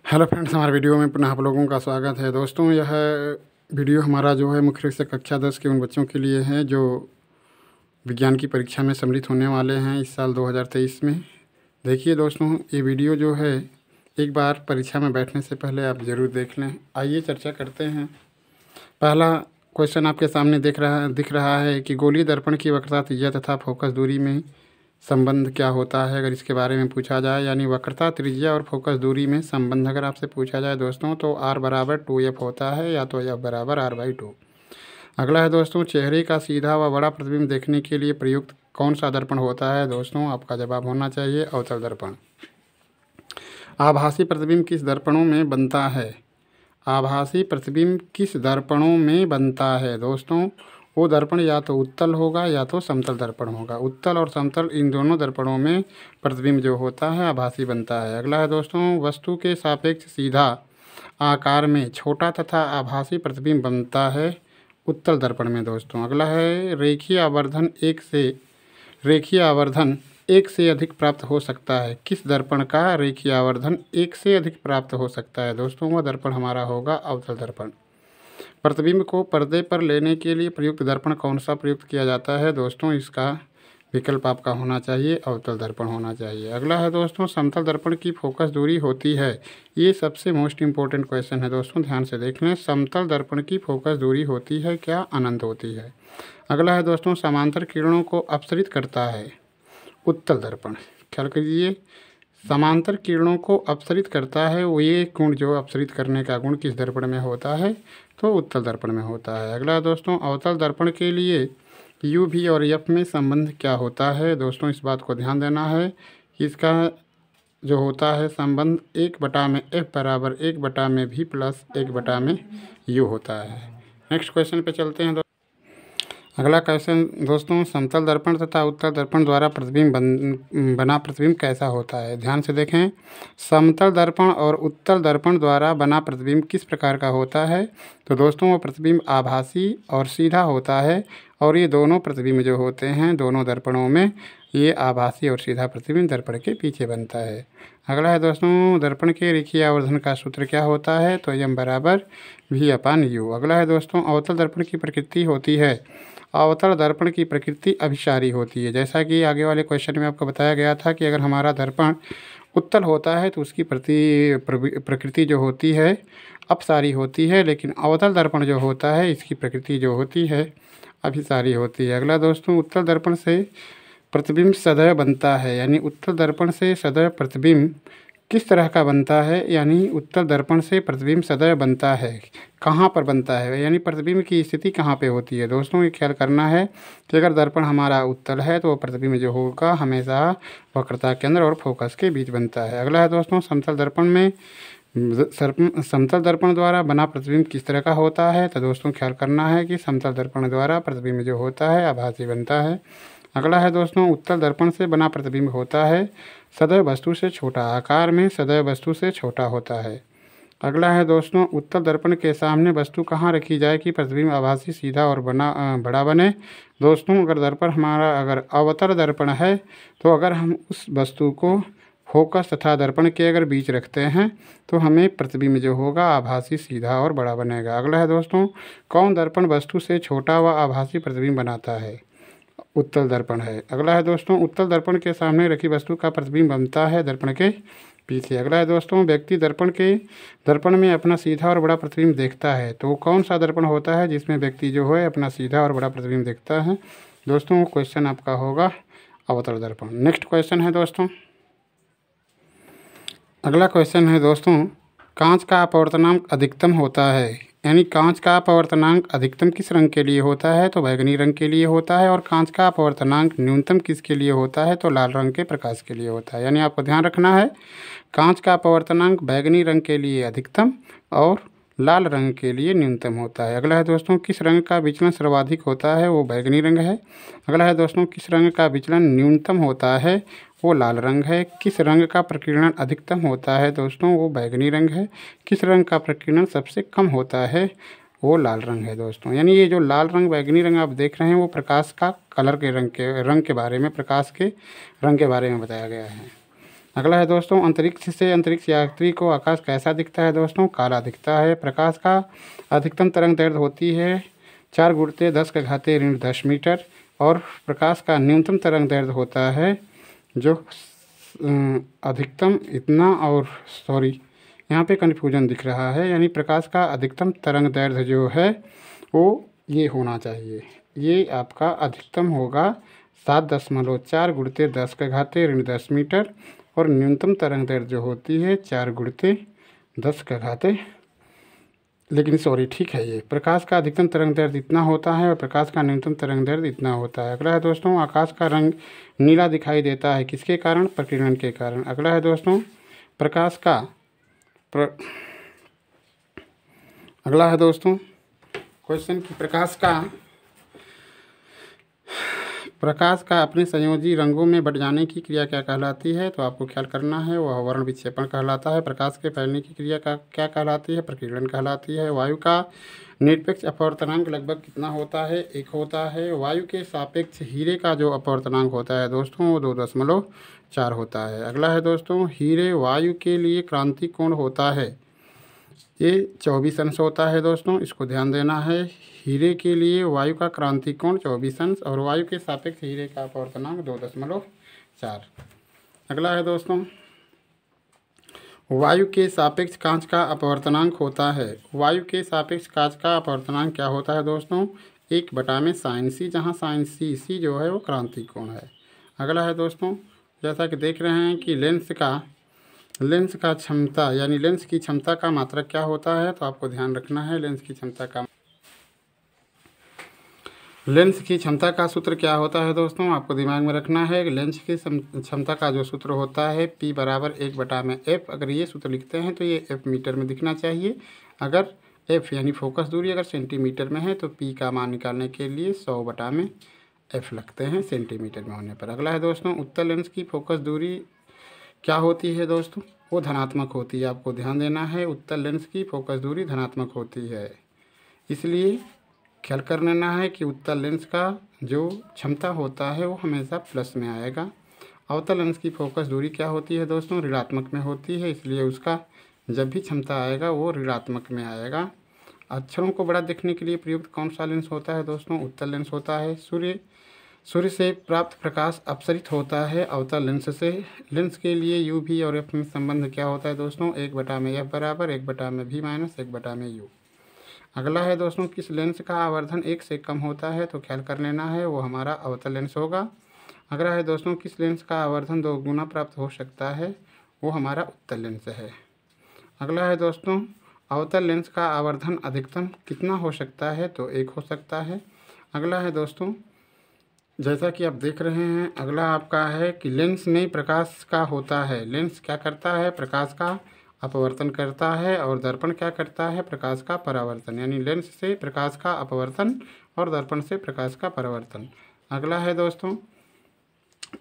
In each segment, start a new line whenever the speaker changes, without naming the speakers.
Hello friends, हमारे video में पुनः आप लोगों का स्वागत है। दोस्तों, यह वीडियो हमारा जो है मुख्य रूप से कक्षा 10 के उन बच्चों के लिए है जो विज्ञान की परीक्षा में सम्मिलित होने वाले हैं इस साल 2023 में। देखिए दोस्तों, ये वीडियो जो है एक बार परीक्षा में बैठने से पहले आप ज़रूर देख लें। आइए चर्चा करते हैं। पहला क्वेश्चन आपके सामने दिख रहा है कि गोलीय दर्पण की वक्रता, त्रिज्या तथा फोकस दूरी में संबंध क्या होता है। अगर इसके बारे में पूछा जाए, यानी वक्रता, त्रिज्या और फोकस दूरी में संबंध अगर आपसे पूछा जाए दोस्तों, तो R बराबर 2F होता है, या तो F बराबर R/2। अगला है दोस्तों, चेहरे का सीधा व बड़ा प्रतिबिंब देखने के लिए प्रयुक्त कौन सा दर्पण होता है। दोस्तों, आपका जवाब होना चाहिए अवतल दर्पण। आभासी प्रतिबिंब किस दर्पणों में बनता है। आभासी प्रतिबिंब किस दर्पणों में बनता है। दोस्तों, वो दर्पण या तो उत्तल होगा या तो समतल दर्पण होगा। उत्तल और समतल, इन दोनों दर्पणों में प्रतिबिंब जो होता है आभासी बनता है। अगला है दोस्तों, वस्तु के सापेक्ष सीधा आकार में छोटा तथा आभासी प्रतिबिंब बनता है उत्तल दर्पण में। दोस्तों, अगला है, रेखीय आवर्धन एक से अधिक प्राप्त हो सकता है। किस दर्पण का रेखीय आवर्धन एक से अधिक प्राप्त हो सकता है। दोस्तों, वह दर्पण हमारा होगा अवतल दर्पण। प्रतिबिंब को पर्दे पर लेने के लिए प्रयुक्त दर्पण कौन सा प्रयुक्त किया जाता है। दोस्तों, इसका विकल्प आपका होना चाहिए अवतल दर्पण होना चाहिए। अगला है दोस्तों, समतल दर्पण की फोकस दूरी होती है। ये सबसे मोस्ट इम्पोर्टेंट क्वेश्चन है दोस्तों, ध्यान से देख लें। समतल दर्पण की फोकस दूरी होती है क्या, अनंत होती है। अगला है दोस्तों, समांतर किरणों को अपसरित करता है उत्तल दर्पण। ख्याल करिए, समांतर किरणों को अपसरित करता है, वो ये गुण जो अपसरित करने का गुण किस दर्पण में होता है, तो उत्तल दर्पण में होता है। अगला दोस्तों, अवतल दर्पण के लिए यू भी और एफ में संबंध क्या होता है। दोस्तों, इस बात को ध्यान देना है कि इसका जो होता है संबंध 1/F बराबर 1/V प्लस 1/U होता है। नेक्स्ट क्वेश्चन पे चलते हैं। अगला क्वेश्चन दोस्तों, समतल दर्पण तथा उत्तल दर्पण द्वारा बना प्रतिबिंब कैसा होता है। ध्यान से देखें, समतल दर्पण और उत्तल दर्पण द्वारा बना प्रतिबिंब किस प्रकार का होता है। तो दोस्तों, वो प्रतिबिंब आभासी और सीधा होता है, और ये दोनों प्रतिबिंब जो होते हैं दोनों दर्पणों में, ये आभासी और सीधा प्रतिबिंब दर्पण के पीछे बनता है। अगला है दोस्तों, दर्पण के रेखीय आवर्धन का सूत्र क्या होता है। तो M बराबर V/U। अगला है दोस्तों, अवतल दर्पण की प्रकृति होती है। अवतल दर्पण की प्रकृति अभिसारी होती है। जैसा कि आगे वाले क्वेश्चन में आपको बताया गया था कि अगर हमारा दर्पण उत्तल होता है तो उसकी प्रकृति जो होती है अपसारी होती है, लेकिन अवतल दर्पण जो होता है इसकी प्रकृति जो होती है अभिसारी होती है। अगला दोस्तों, उत्तल दर्पण से प्रतिबिंब सदैव बनता है, यानी उत्तल दर्पण से सदैव प्रतिबिंब किस तरह का बनता है। यानी उत्तल दर्पण से प्रतिबिंब सदैव बनता है, कहाँ पर बनता है, यानी प्रतिबिंब की स्थिति कहाँ पे होती है। दोस्तों, ये ख्याल करना है कि अगर दर्पण हमारा उत्तल है तो प्रतिबिंब जो होगा हमेशा वक्रता केंद्र और फोकस के बीच बनता है। अगला है दोस्तों, समतल दर्पण द्वारा बना प्रतिबिंब किस तरह का होता है। तो दोस्तों, ख्याल करना है कि समतल दर्पण द्वारा प्रतिबिंब जो होता है आभासी बनता है। अगला है दोस्तों, उत्तल दर्पण से बना प्रतिबिंब होता है सदैव वस्तु से छोटा, आकार में सदैव वस्तु से छोटा होता है। अगला है दोस्तों, उत्तल दर्पण के सामने वस्तु कहाँ रखी जाए कि प्रतिबिंब आभासी, सीधा और बड़ा बने। दोस्तों, अगर दर्पण हमारा अगर अवतल दर्पण है तो अगर हम उस वस्तु को फोकस तथा दर्पण के अगर बीच रखते हैं तो हमें प्रतिबिंब जो होगा आभासी, सीधा और बड़ा बनेगा। अगला है दोस्तों, कौन दर्पण वस्तु से छोटा व आभासी प्रतिबिंब बनाता है। उत्तल दर्पण है। अगला है दोस्तों, उत्तल दर्पण के सामने रखी वस्तु का प्रतिबिंब बनता है दर्पण के पीछे। अगला है दोस्तों, व्यक्ति दर्पण में अपना सीधा और बड़ा प्रतिबिंब देखता है, तो कौन सा दर्पण होता है जिसमें व्यक्ति जो है अपना सीधा और बड़ा प्रतिबिंब देखता है। दोस्तों, क्वेश्चन आपका होगा अवतल दर्पण। नेक्स्ट क्वेश्चन है दोस्तों, अगला क्वेश्चन है दोस्तों, कांच का अपवर्तनांक अधिकतम होता है, यानी कांच का अपवर्तनांक अधिकतम किस रंग के लिए होता है। तो बैगनी रंग के लिए होता है। और कांच का अपवर्तनांक न्यूनतम किसके लिए होता है। तो लाल रंग के प्रकाश के लिए होता है। यानी आपको ध्यान रखना है, कांच का अपवर्तनांक बैगनी रंग के लिए अधिकतम और लाल रंग के लिए न्यूनतम होता है। अगला है दोस्तों, किस रंग का विचलन सर्वाधिक होता है। वो बैगनी रंग है। अगला है दोस्तों, किस रंग का विचलन न्यूनतम होता है। वो लाल रंग है। किस रंग का प्रकीर्णन अधिकतम होता है। दोस्तों, वो बैगनी रंग है। किस रंग का प्रकीर्णन सबसे कम होता है। वो लाल रंग है दोस्तों। यानी ये जो लाल रंग, बैगनी रंग आप देख रहे हैं वो प्रकाश का कलर के रंग के बारे में, प्रकाश के रंग के बारे में बताया गया है। अगला है दोस्तों, अंतरिक्ष से अंतरिक्ष यात्री को आकाश कैसा दिखता है दोस्तों? काला दिखता है। प्रकाश का अधिकतम तरंग दैर्ध्य होती है 4×10⁻10 मीटर और प्रकाश का न्यूनतम तरंग दैर्ध्य होता है जो अधिकतम इतना और सॉरी यहाँ पे कन्फ्यूजन दिख रहा है, यानी प्रकाश का अधिकतम तरंग दैर्ध्य जो है वो ये होना चाहिए, ये आपका अधिकतम होगा 7.4×10⁻10 मीटर और न्यूनतम तरंग दैर्ध्य जो होती है 4×10⁻, लेकिन सॉरी ठीक है, ये प्रकाश का अधिकतम तरंग दैर्ध्य इतना होता है और प्रकाश का न्यूनतम तरंग दैर्ध्य इतना होता है। अगला है दोस्तों, आकाश का रंग नीला दिखाई देता है किसके कारण? प्रकीर्णन के कारण। अगला है दोस्तों, प्रकाश का अगला है दोस्तों क्वेश्चन कि प्रकाश का अपने संयोजी रंगों में बट जाने की क्रिया क्या कहलाती है? तो आपको ख्याल करना है, वह वर्ण विक्षेपण कहलाता है। प्रकाश के फैलने की क्रिया का क्या कहलाती है? प्रकीर्णन कहलाती है। वायु का निरपेक्ष अपवर्तनांक लगभग कितना होता है? 1 होता है। वायु के सापेक्ष हीरे का जो अपवर्तनांक होता है दोस्तों वो 2.4 होता है। अगला है दोस्तों, हीरे वायु के लिए क्रांति कोण होता है, ये 24 अंश होता है दोस्तों, इसको ध्यान देना है। हीरे के लिए वायु का क्रांति कोण 24 अंश और वायु के सापेक्ष हीरे का अपवर्तनांक 2.4। अगला है दोस्तों, वायु के सापेक्ष कांच का अपवर्तनांक होता है। वायु के सापेक्ष कांच का अपवर्तनांक क्या होता है दोस्तों? 1/sin c, जहाँ sin c जो है वो क्रांति कोण है। अगला है दोस्तों, जैसा कि देख रहे हैं कि लेंस का क्षमता यानी लेंस की क्षमता का मात्रक क्या होता है? तो आपको ध्यान रखना है, लेंस की क्षमता का सूत्र क्या होता है दोस्तों? आपको दिमाग में रखना है कि लेंस की क्षमता का जो सूत्र होता है P = 1/f। अगर ये सूत्र लिखते हैं तो ये f मीटर में दिखना चाहिए। अगर f यानी फोकस दूरी अगर सेंटीमीटर में है तो P का मान निकालने के लिए 100/f लगते हैं सेंटीमीटर में होने पर। अगला है दोस्तों, उत्तल लेंस की फोकस दूरी क्या होती है दोस्तों? वो धनात्मक होती है। आपको ध्यान देना है, उत्तल लेंस की फोकस दूरी धनात्मक होती है, इसलिए ख्याल कर लेना है कि उत्तल लेंस का जो क्षमता होता है वो हमेशा प्लस में आएगा। अवतल लेंस की फोकस दूरी क्या होती है दोस्तों? ऋणात्मक में होती है, इसलिए उसका जब भी क्षमता आएगा वो ऋणात्मक में आएगा। अक्षरों को बड़ा देखने के लिए प्रयुक्त कौन सा लेंस होता है दोस्तों? उत्तल लेंस होता है। सूर्य से प्राप्त प्रकाश अपसरित होता है अवतल लेंस से। लेंस के लिए यू भी और एफ में संबंध क्या होता है दोस्तों? 1/f बराबर 1/v माइनस 1/u। अगला है दोस्तों, किस लेंस का आवर्धन 1 से कम होता है? तो ख्याल कर लेना है, वो हमारा अवतल लेंस होगा। अगला है दोस्तों, किस लेंस का आवर्धन 2 गुना प्राप्त हो सकता है? वो हमारा उत्तल लेंस है। अगला है दोस्तों, अवतल लेंस का आवर्धन अधिकतम कितना हो सकता है? तो 1 हो सकता है। अगला है दोस्तों, जैसा कि आप देख रहे हैं, अगला आपका है कि लेंस में प्रकाश का होता है। लेंस क्या करता है? प्रकाश का अपवर्तन करता है और दर्पण क्या करता है? प्रकाश का परावर्तन, यानी लेंस से प्रकाश का अपवर्तन और दर्पण से प्रकाश का परावर्तन। अगला है दोस्तों,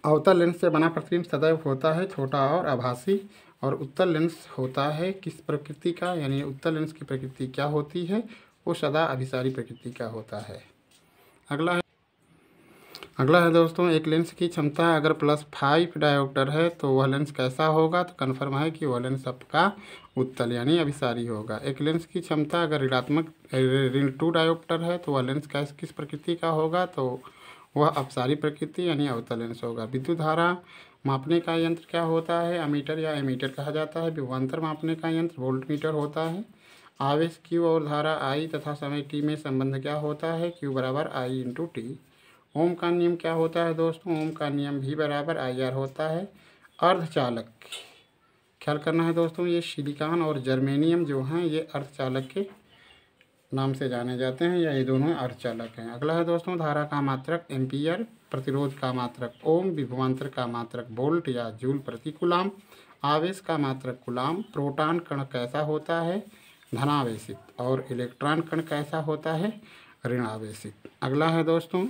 अवतल लेंस से बना प्रतिबिंब सदैव होता है छोटा और आभासी, और उत्तल लेंस होता है किस प्रकृति का? यानी उत्तल लेंस की प्रकृति क्या होती है? वो सदा अभिसारी प्रकृति का होता है। अगला है दोस्तों, एक लेंस की क्षमता अगर +5 डायोप्टर है तो वह लेंस कैसा होगा? तो कन्फर्म है कि वह लेंस आपका उत्तल यानी अभिसारी होगा। एक लेंस की क्षमता अगर ऋण 2 डायोप्टर है तो वह लेंस किस प्रकृति का होगा? तो वह अपसारी प्रकृति यानी अवतल लेंस होगा। विद्युत धारा मापने का यंत्र क्या होता है? अमीटर या एमीटर कहा जाता है। विभवांतर मापने का यंत्र वोल्टमीटर होता है। आवेश Q और धारा I तथा समय t में संबंध क्या होता है? Q = I × t। ओम का नियम क्या होता है दोस्तों? ओम का नियम V = IR होता है। अर्धचालक ख्याल करना है दोस्तों, ये सिलिकॉन और जर्मेनियम जो हैं ये अर्धचालक के नाम से जाने जाते हैं, या ये दोनों अर्धचालक हैं। अगला है दोस्तों, धारा का मात्रक एम्पियर, प्रतिरोध का मात्रक ओम, विभवांतर का मात्रक वोल्ट या जूल प्रति कूलाम, आवेश का मात्रक कूलाम। प्रोटॉन कण कैसा होता है? धनावेशित, और इलेक्ट्रॉन कण कैसा होता है? ऋणावेशित। अगला है दोस्तों,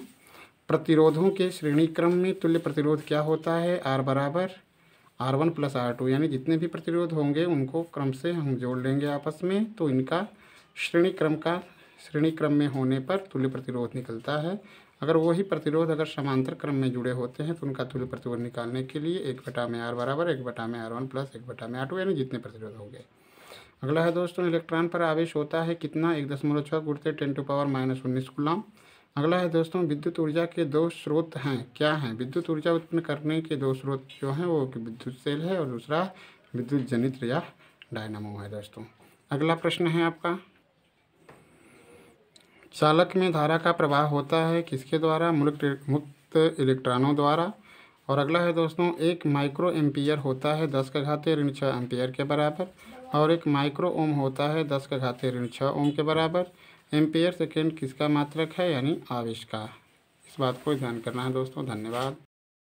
प्रतिरोधों के श्रेणी क्रम में तुल्य प्रतिरोध क्या होता है? R = R1 + R2, यानी जितने भी प्रतिरोध होंगे उनको क्रम से हम जोड़ लेंगे आपस में, तो इनका श्रेणी क्रम में होने पर तुल्य प्रतिरोध निकलता है। अगर वही प्रतिरोध अगर समांतर क्रम में जुड़े होते हैं तो उनका तुल्य प्रतिरोध निकालने के लिए 1/r बराबर 1/r1 प्लस 1/r2 यानी जितने प्रतिरोध होंगे। अगला है दोस्तों, इलेक्ट्रॉन पर आवेश होता है कितना? 1.6 गुणित 10⁻⁻19 कूलम। अगला है दोस्तों, विद्युत ऊर्जा के दो स्रोत हैं, क्या हैं? विद्युत ऊर्जा उत्पन्न करने के दो स्रोत जो हैं वो विद्युत सेल है और दूसरा विद्युत जनित्र या डायनामो है दोस्तों। अगला प्रश्न है आपका, चालक में धारा का प्रवाह होता है किसके द्वारा? मुक्त इलेक्ट्रॉनों द्वारा। और अगला है दोस्तों, 1 माइक्रो एम्पियर होता है 10⁻6 एम्पियर के बराबर और 1 माइक्रो ओम होता है 10⁻6 ओम के बराबर। एम्पियर सेकेंड किसका मात्रक है यानी आवेश का? इस बात को ध्यान करना है दोस्तों। धन्यवाद।